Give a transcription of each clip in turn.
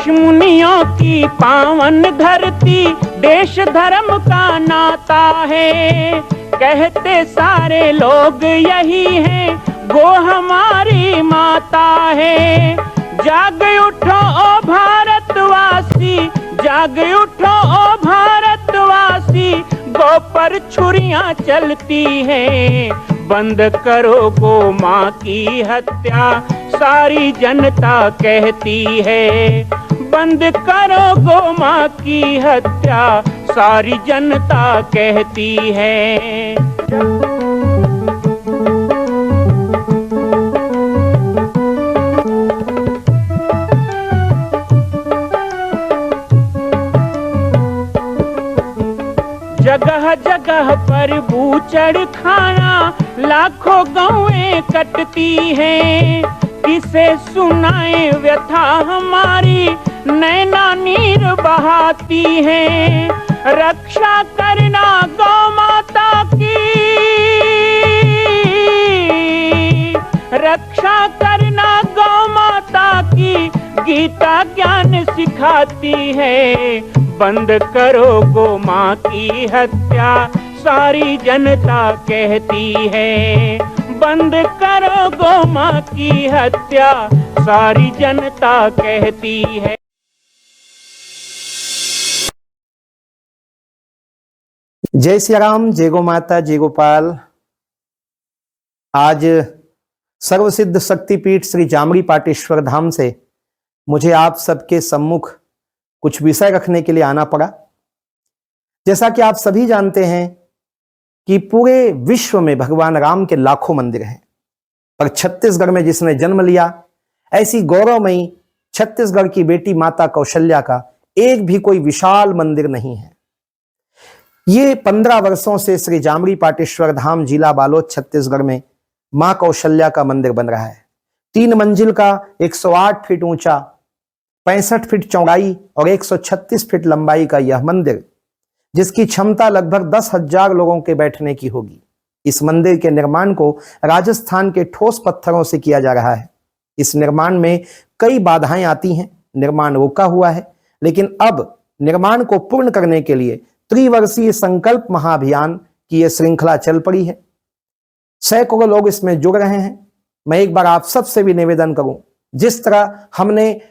ऋषि मुनियों की पावन धरती, देश धर्म का नाता है। कहते सारे लोग यही हैं, गो हमारी माता है। जाग उठो ओ भारतवासी, जाग उठो ओ भारतवासी, गो पर छुरियां चलती हैं। बंद करो गो माँ की हत्या, सारी जनता कहती है। बंद करो गो माँ की हत्या, सारी जनता कहती है। जगह जगह पर बूचड़ खाना, लाखों गौएं कटती हैं। किसे सुनाए व्यथा हमारी, नैना नीर बहाती हैं। रक्षा करना गौ माता की, रक्षा करना गौ माता की, गीता ज्ञान सिखाती है। बंद करो गो माँ की हत्या, सारी जनता कहती है। बंद करो गो माँ की हत्या, सारी जनता कहती है। जय श्री राम, जय गो माता, जय गोपाल। आज सर्वसिद्ध शक्तिपीठ श्री जामरी पाटेश्वर धाम से मुझे आप सबके सम्मुख कुछ विषय रखने के लिए आना पड़ा। जैसा कि आप सभी जानते हैं कि पूरे विश्व में भगवान राम के लाखों मंदिर हैं, पर छत्तीसगढ़ में जिसने जन्म लिया, ऐसी गौरवमयी छत्तीसगढ़ की बेटी माता कौशल्या का एक भी कोई विशाल मंदिर नहीं है। ये 15 वर्षों से श्री जामरी पाटेश्वर धाम, जिला बालोद, छत्तीसगढ़ में मां कौशल्या का मंदिर बन रहा है। 3 मंजिल का 108 फीट ऊंचा, 65 फीट चौड़ाई और 136 फीट लंबाई का यह मंदिर, जिसकी क्षमता लगभग 10,000 लोगों के बैठने की होगी। इस मंदिर के निर्माण को राजस्थान के ठोस पत्थरों से किया जा रहा है। इस निर्माण में कई बाधाएं आती हैं, निर्माण रुका हुआ है, लेकिन अब निर्माण को पूर्ण करने के लिए त्रिवर्षीय संकल्प महाअभियान की यह श्रृंखला चल पड़ी है। सैकड़ों लोग इसमें जुड़ रहे हैं। मैं एक बार आप सबसे भी निवेदन करूं, जिस तरह हमने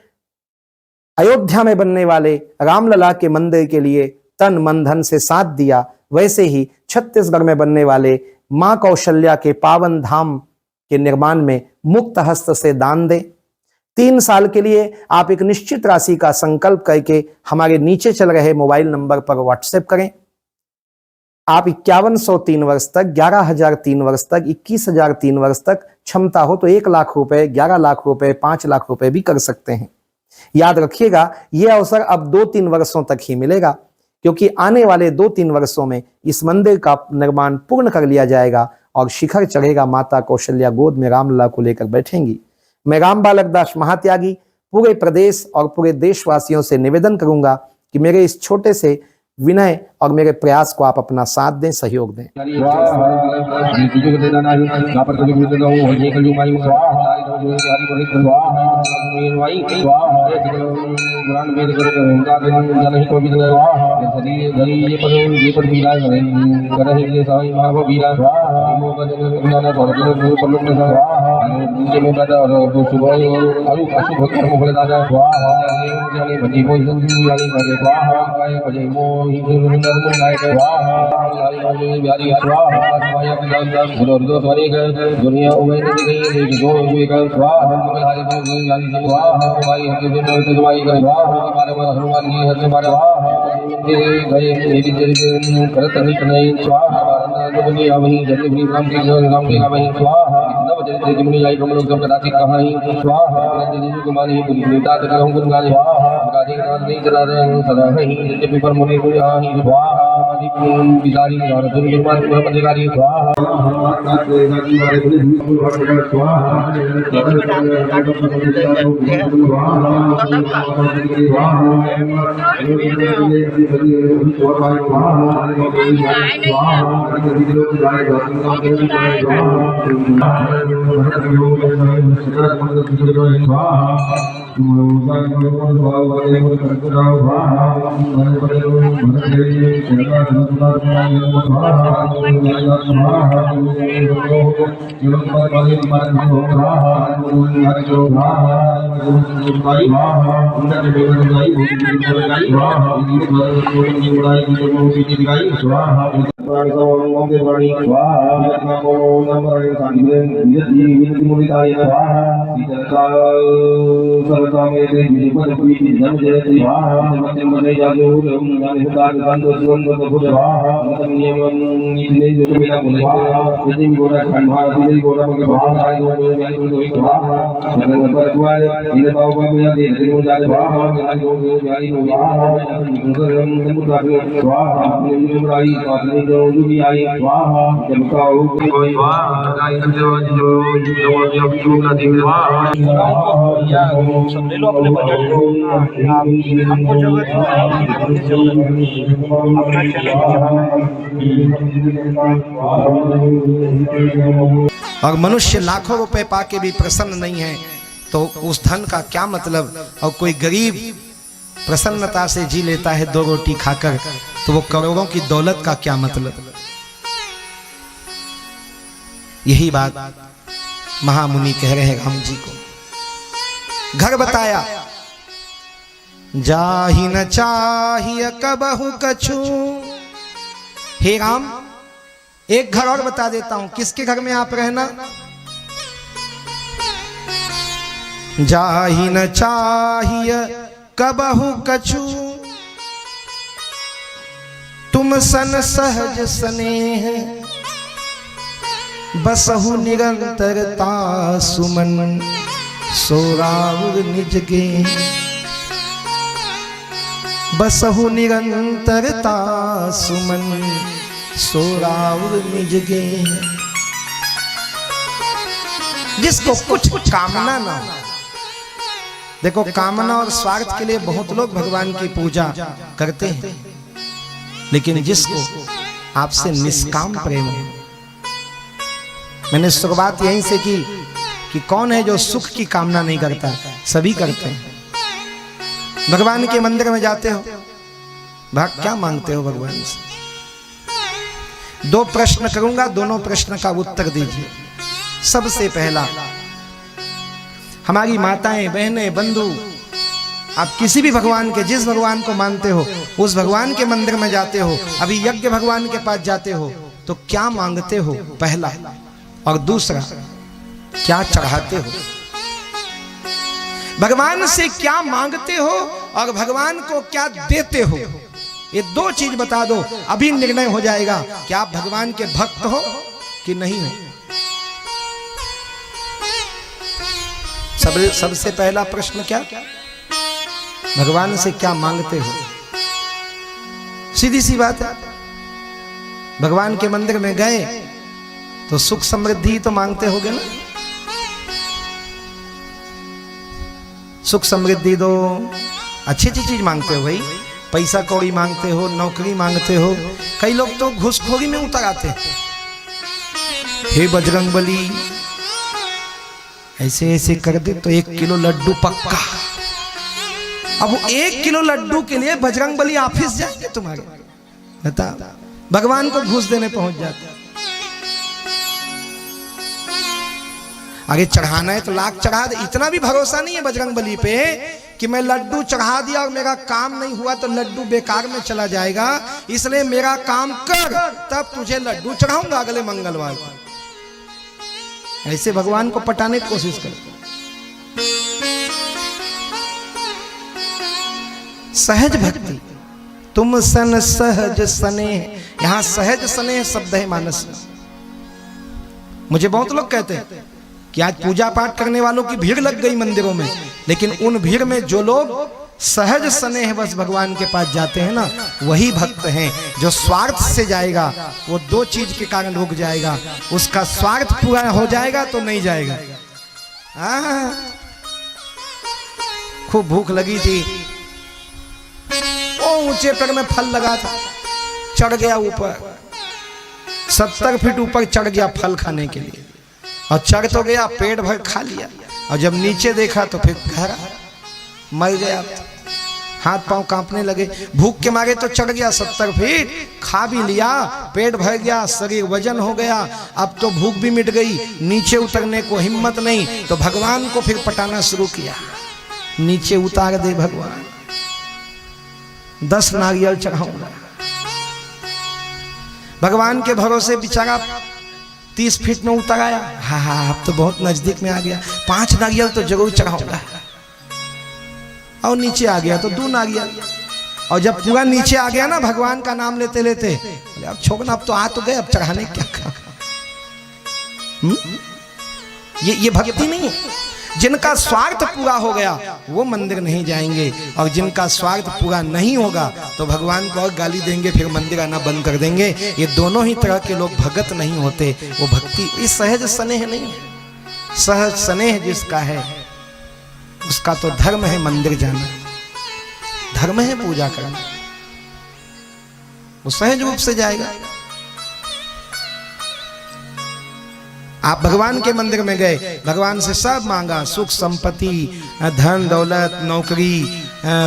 अयोध्या में बनने वाले रामलला के मंदिर के लिए तन मन धन से साथ दिया, वैसे ही छत्तीसगढ़ में बनने वाले मां कौशल्या के पावन धाम के निर्माण में मुक्त हस्त से दान दें। 3 साल के लिए आप एक निश्चित राशि का संकल्प करके हमारे नीचे चल रहे मोबाइल नंबर पर व्हाट्सएप करें। आप 5103 वर्ष तक, 11,003 वर्ष तक, 21,003 वर्ष तक, क्षमता हो तो 1 लाख रुपए, 11 लाख रुपए, 5 लाख रुपए भी कर सकते हैं। याद रखिएगा, यह अवसर अब 2-3 वर्षों तक ही मिलेगा, क्योंकि आने वाले 2-3 वर्षों में इस मंदिर का निर्माण पूर्ण कर लिया जाएगा और शिखर चढ़ेगा। माता कौशल्या गोद में रामलला को लेकर बैठेंगी। मैं राम बालक दास महात्यागी पूरे प्रदेश और पूरे देशवासियों से निवेदन करूंगा कि मेरे इस छोटे से विनय और मेरे प्रयास को आप अपना साथ दें, सहयोग दें। दुनिया वही जल्दी भी राम के वही स्वाहा नव चरित्र जिमनी आई हम लोग सब कदाचित कहां ही स्वाहा जिंदगी को मानी पुनीता कर हम गुण गाने स्वाहा गादी नाम नहीं चला रहे सदा ही जब पर मुनि को ही स्वाहा आदि बिदारी और दुर्ग मान को अधिकारी स्वाहा स्वाहा और मनुष्य लाखों रुपए पाके भी प्रसन्न नहीं है तो उस धन का क्या मतलब। और कोई गरीब प्रसन्नता से जी लेता है 2 रोटी खाकर तो वो करोड़ों की दौलत का क्या मतलब। यही बात महामुनि कह रहे हैं राम जी को। घर बताया जाहि न चाहिए कबहु कछु। हे राम एक घर और बता देता हूं, किसके घर में आप रहना। जाहि न चाहिए कबहु कछु तुम सन सहज स्नेह बसहु निरंतरता सुमन सोराउर निज गे। बसहु निरंतरता सुमन सोराउर निज गे। जिसको कुछ कामना ना हो। देखो कामना और स्वार्थ के लिए बहुत लोग भगवान की पूजा करते हैं, लेकिन जिसको आपसे निष्काम प्रेम है। मैंने शुरुआत यहीं से की कि कौन है जो सुख की कामना नहीं करता। सभी करते हैं। भगवान के मंदिर में जाते हो, क्या मांगते हो भगवान से। 2 प्रश्न करूंगा, दोनों प्रश्न का उत्तर दीजिए। सबसे पहला, हमारी माताएं बहनें बंधु आप किसी भी भगवान के, जिस भगवान को मानते हो उस भगवान के मंदिर में जाते हो, अभी यज्ञ भगवान के पास जाते हो तो क्या मांगते हो पहला, और दूसरा क्या चढ़ाते हो। भगवान से क्या मांगते हो और भगवान को क्या देते हो। ये 2 चीज बता दो, अभी निर्णय हो जाएगा कि आप भगवान के भक्त हो कि नहीं हो। सबसे पहला प्रश्न क्या, भगवान से क्या मांगते हो। सीधी सी बात है। भगवान के मंदिर में गए तो सुख समृद्धि तो मांगते होगे ना। सुख समृद्धि दो, अच्छी अच्छी चीज मांगते हो भाई। पैसा कौड़ी मांगते हो, नौकरी मांगते हो। कई लोग तो घुसखोरी में उतर आते हैं। हे बजरंग बली ऐसे ऐसे कर दे तो 1 किलो लड्डू पक्का। अब 1 किलो लड्डू के लिए बजरंग बली ऑफिस जाएंगे तुम्हारे, बता। भगवान को घूस देने पहुंच जाते। आगे चढ़ाना है तो लाख चढ़ा दे। इतना भी भरोसा नहीं है बजरंग बली पे कि मैं लड्डू चढ़ा दिया और मेरा काम नहीं हुआ तो लड्डू बेकार में चला जाएगा, इसलिए मेरा काम कर तब तुझे लड्डू चढ़ाऊंगा अगले मंगलवार को। ऐसे भगवान को पटाने की कोशिश करो। सहज भक्ति, तुम सन सहज स्नेह। यहां सहज स्नेह शब्द है मानस में। मुझे बहुत लोग कहते हैं कि आज पूजा पाठ करने वालों की भीड़ लग गई मंदिरों में, लेकिन उन भीड़ में जो लोग सहज स्नेह बस भगवान के पास जाते हैं ना, वही भक्त हैं। जो स्वार्थ से जाएगा वो 2 चीज के कारण रुक जाएगा। उसका स्वार्थ पूरा हो जाएगा तो नहीं जाएगा। खूब भूख लगी थी, वो ऊंचे पेड़ में फल लगा था, चढ़ गया ऊपर, 70 फीट ऊपर चढ़ गया फल खाने के लिए, और चढ़ तो गया, पेट भर खा लिया, और जब नीचे देखा तो फिर घर मर गया, हाथ पांव कांपने लगे, भूख के मारे तो चढ़ गया 70 फीट, खा भी लिया, पेट भर गया, शरीर वजन हो गया, अब तो भूख भी मिट गई, नीचे उतरने को हिम्मत नहीं, तो भगवान को फिर पटाना शुरू किया, नीचे उतार दे भगवान, 10 नारियल चढ़ाऊंगा। भगवान के भरोसे बेचारा 30 फीट में उतर आया, हाँ अब तो बहुत नजदीक में आ गया, 5 नारियल तो जरूर चढ़ाऊंगा, और नीचे आ गया तो 2 नारियल, और जब पूरा नीचे आ गया ना भगवान का नाम लेते लेते, अब छोड़ना, अब तो आ तो गए, अब चढ़ाने क्या। ये भक्ति नहीं है। जिनका स्वार्थ पूरा हो गया वो मंदिर नहीं जाएंगे, और जिनका स्वार्थ पूरा नहीं होगा तो भगवान को और गाली देंगे, फिर मंदिर आना बंद कर देंगे। ये दोनों ही तरह के लोग भगत नहीं होते। वो भक्ति इस सहज स्नेह नहीं है। सहज स्नेह जिसका है उसका तो धर्म है मंदिर जाना, धर्म है पूजा करना, वो सहज रूप से जाएगा। आप भगवान के मंदिर में गए, भगवान से सब मांगा, सुख संपत्ति, धन दौलत, नौकरी,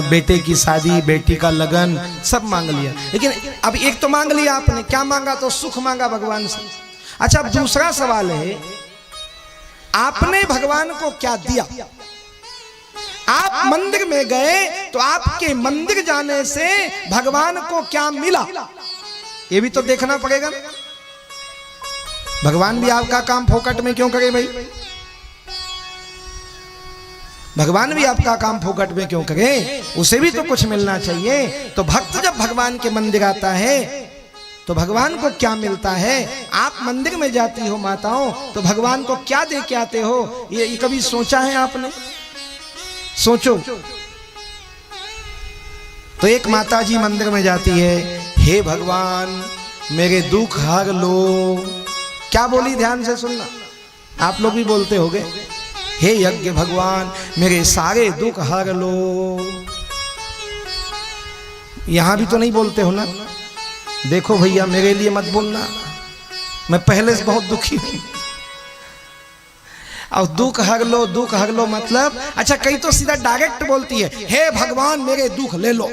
बेटे की शादी, बेटी का लगन, सब मांग लिया। लेकिन अब एक तो मांग लिया आपने, क्या मांगा? तो सुख मांगा भगवान से। अच्छा, अब दूसरा सवाल है, आपने भगवान को क्या दिया? आप मंदिर में गए तो आपके मंदिर जाने से भगवान को क्या मिला, ये भी तो देखना पड़ेगा। भगवान भी आपका काम फोकट में क्यों करे भाई? भगवान भी आपका काम फोकट में क्यों करे? उसे भी तो कुछ मिलना चाहिए। तो भक्त जब भगवान के मंदिर आता है तो भगवान को क्या मिलता है? आप मंदिर में जाती हो माताओं तो भगवान को क्या दे के आते हो? ये कभी सोचा है आपने? सोचो। तो एक माता जी मंदिर में जाती है, हे भगवान मेरे दुख हर लो। क्या बोली? ध्यान से सुनना, आप लोग भी बोलते होगे, हे यज्ञ भगवान मेरे सारे दुख हर लो। यहां भी तो नहीं बोलते हो ना? देखो भैया मेरे लिए मत बोलना, मैं पहले से बहुत दुखी हूं। और दुख हर लो, दुख हर लो मतलब, अच्छा कई तो सीधा डायरेक्ट बोलती है, हे भगवान मेरे दुख ले लो।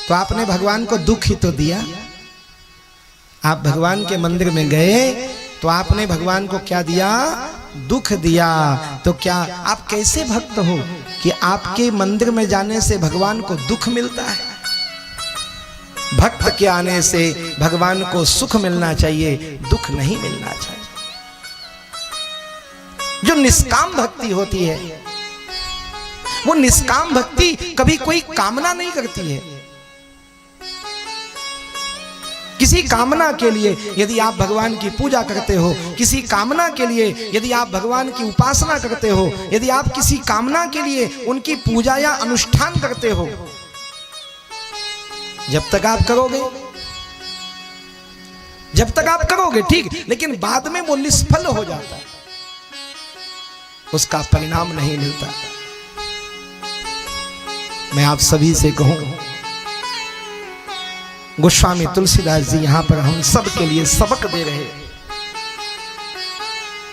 तो आपने भगवान को दुख ही तो दिया। आप भगवान के मंदिर में गए तो आपने भगवान को क्या दिया? दुख दिया। तो क्या आप कैसे भक्त हो कि आपके मंदिर में जाने से भगवान को दुख मिलता है? भक्त के आने से भगवान को सुख मिलना चाहिए, दुख नहीं मिलना चाहिए। जो निष्काम भक्ति होती है, वो निष्काम भक्ति कभी कोई कामना नहीं करती है। किसी कामना के लिए यदि आप भगवान की पूजा करते हो, किसी कामना के लिए यदि आप भगवान की उपासना करते हो, यदि आप किसी कामना के लिए उनकी पूजा या अनुष्ठान करते हो, जब तक आप करोगे ठीक, लेकिन बाद में वो निष्फल हो जाता है, उसका परिणाम नहीं मिलता। मैं आप सभी से कहूं, गोस्वामी तुलसीदास जी यहां पर हम सब के लिए सबक दे रहे हैं।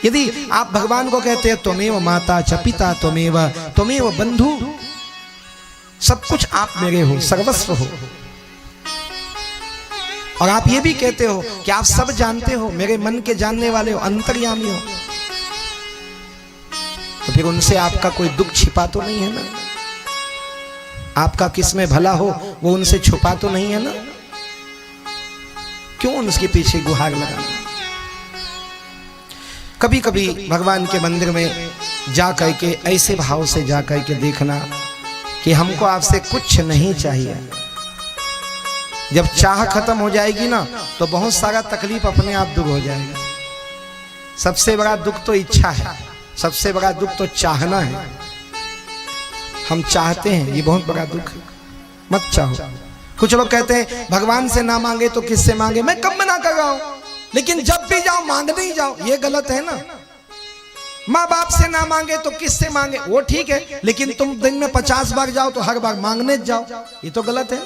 यदि आप भगवान को कहते हैं त्वमेव माता च पिता त्वमेव बंधु, सब कुछ आप मेरे हो, सर्वस्व हो, और आप ये भी कहते हो कि आप सब जानते हो, मेरे मन के जानने वाले हो, अंतर्यामी हो, तो फिर उनसे आपका कोई दुख छिपा तो नहीं है ना? आपका किसमें भला हो वो उनसे छुपा तो नहीं है ना? क्यों उनके पीछे गुहार लगाना? कभी कभी भगवान के मंदिर में जा करके ऐसे भाव से जा करके देखना कि हमको आपसे कुछ नहीं चाहिए। जब चाह खत्म हो जाएगी ना तो बहुत सारा तकलीफ अपने आप दूर हो जाएगा। सबसे बड़ा दुख तो इच्छा है, सबसे बड़ा दुख तो चाहना है। हम चाहते हैं, ये बहुत बड़ा दुख है। मत चाहो। कुछ लोग कहते हैं भगवान से ना मांगे तो किससे मांगे? मैं कब मना कर रहा हूं, लेकिन जब भी जाओ मांगने ही जाओ, ये गलत है ना? माँ बाप से ना मांगे तो किससे मांगे? वो ठीक है, लेकिन तुम दिन में 50 बार जाओ तो हर बार मांगने जाओ, ये तो गलत है।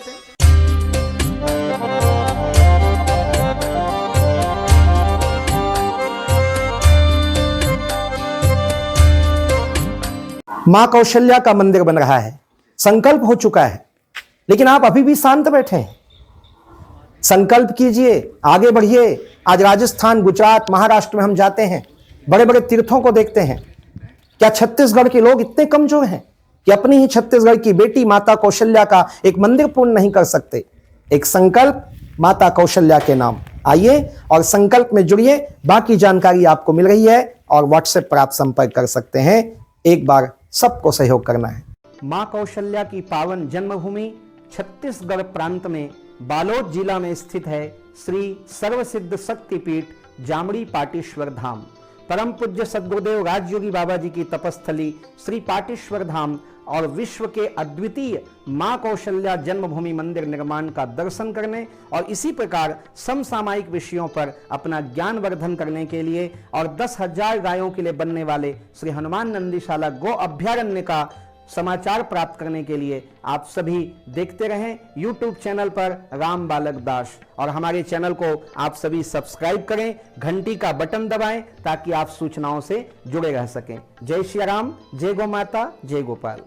मां कौशल्या का मंदिर बन रहा है, संकल्प हो चुका है, लेकिन आप अभी भी शांत बैठे हैं। संकल्प कीजिए, आगे बढ़िए। आज राजस्थान, गुजरात, महाराष्ट्र में हम जाते हैं, बड़े बड़े तीर्थों को देखते हैं। क्या छत्तीसगढ़ के लोग इतने कमजोर हैं कि अपनी ही छत्तीसगढ़ की बेटी माता कौशल्या का एक मंदिर पूर्ण नहीं कर सकते? एक संकल्प माता कौशल्या के नाम। आइए और संकल्प में जुड़िए। बाकी जानकारी आपको मिल रही है और व्हाट्सएप पर आप संपर्क कर सकते हैं। एक बार सबको सहयोग करना है। मां कौशल्या की पावन जन्मभूमि छत्तीसगढ़ प्रांत में बालोद जिला में स्थित है श्री सर्वसिद्ध शक्तिपीठ जामड़ी पाटेश्वर धाम। परम पूज्य सद्गुरुदेव राजयोगी बाबा जी की तपस्थली श्री पाटेश्वर धाम और विश्व के अद्वितीय मां कौशल्या जन्मभूमि मंदिर निर्माण का दर्शन करने और इसी प्रकार समसामयिक विषयों पर अपना ज्ञान वर्धन करने के लिए और 10,000 गायों के लिए बनने वाले श्री हनुमान नंदीशाला गो अभ्यारण्य का समाचार प्राप्त करने के लिए आप सभी देखते रहें YouTube चैनल पर राम बालक दास, और हमारे चैनल को आप सभी सब्सक्राइब करें, घंटी का बटन दबाएं ताकि आप सूचनाओं से जुड़े रह सकें। जय श्री राम, जय गौ माता, जय गोपाल।